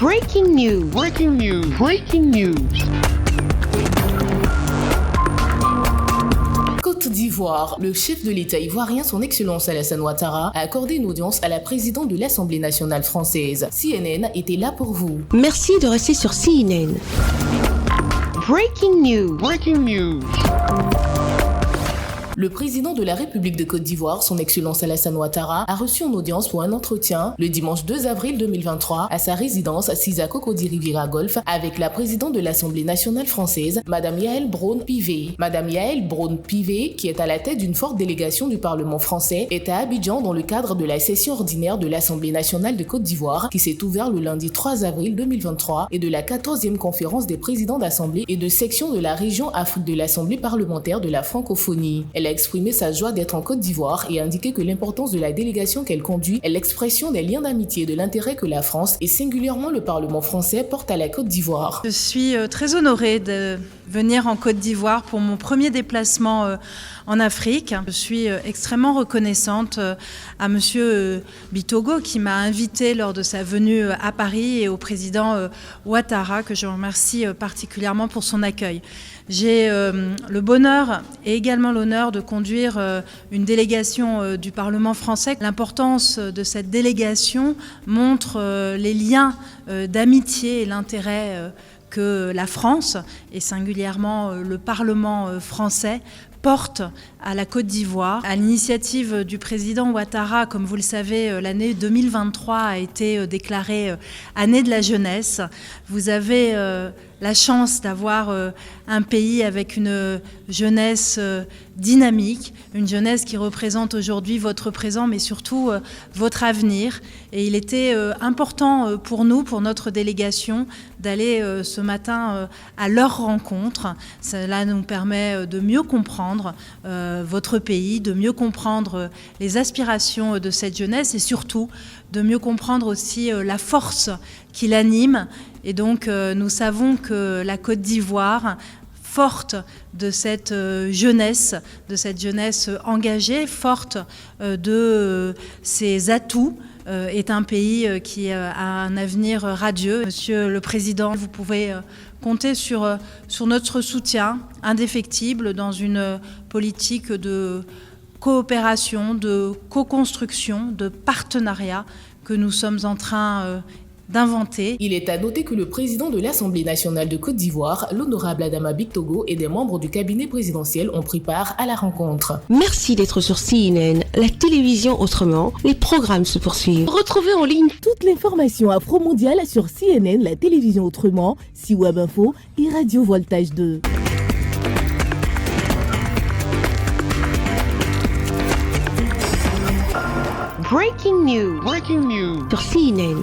Breaking news. Breaking news. Breaking news. Côte d'Ivoire, le chef de l'État ivoirien, son Excellence Alassane Ouattara, a accordé une audience à la présidente de l'Assemblée nationale française. CNN était là pour vous. Merci de rester sur CNN. Breaking news. Breaking news. Le président de la République de Côte d'Ivoire, son Excellence Alassane Ouattara, a reçu en audience pour un entretien le dimanche 2 avril 2023 à sa résidence à Sisako Cody Riviera Golf avec la présidente de l'Assemblée nationale française, Madame Yaël Braun-Pivet. Madame Yaël Braun-Pivet, qui est à la tête d'une forte délégation du Parlement français, est à Abidjan dans le cadre de la session ordinaire de l'Assemblée nationale de Côte d'Ivoire qui s'est ouverte le lundi 3 avril 2023 et de la 14e conférence des présidents d'Assemblée et de section de la région Afrique de l'Assemblée parlementaire de la francophonie. Elle a exprimé sa joie d'être en Côte d'Ivoire et indiqué que l'importance de la délégation qu'elle conduit est l'expression des liens d'amitié et de l'intérêt que la France et singulièrement le Parlement français portent à la Côte d'Ivoire. Je suis très honorée de venir en Côte d'Ivoire pour mon premier déplacement en Afrique. Je suis extrêmement reconnaissante à Monsieur Bitogo qui m'a invitée lors de sa venue à Paris et au président Ouattara que je remercie particulièrement pour son accueil. J'ai le bonheur et également l'honneur de conduire une délégation du Parlement français. L'importance de cette délégation montre les liens d'amitié et l'intérêt que la France, et singulièrement le Parlement français, porte à la Côte d'Ivoire. À l'initiative du président Ouattara, comme vous le savez, l'année 2023 a été déclarée année de la jeunesse. Vous avez la chance d'avoir un pays avec une jeunesse dynamique, une jeunesse qui représente aujourd'hui votre présent, mais surtout votre avenir. Et il était important pour nous, pour notre délégation, d'aller ce matin à leur rencontre. Cela nous permet de mieux comprendre votre pays, de mieux comprendre les aspirations de cette jeunesse et surtout de mieux comprendre aussi la force qui l'anime. Et donc nous savons que la Côte d'Ivoire, forte de cette jeunesse engagée, forte de ses atouts, est un pays qui a un avenir radieux. Monsieur le Président, vous pouvez compter sur notre soutien indéfectible dans une politique de coopération, de co-construction, de partenariat que nous sommes en train d'inventer. Il est à noter que le président de l'Assemblée nationale de Côte d'Ivoire, l'honorable Adama Bitogo, et des membres du cabinet présidentiel ont pris part à la rencontre. Merci d'être sur CNN, la télévision autrement. Les programmes se poursuivent. Retrouvez en ligne toute l'information afro-mondiale sur CNN, la télévision autrement, C-Web Info et Radio Voltage 2. Breaking news. Breaking news. sur CNN.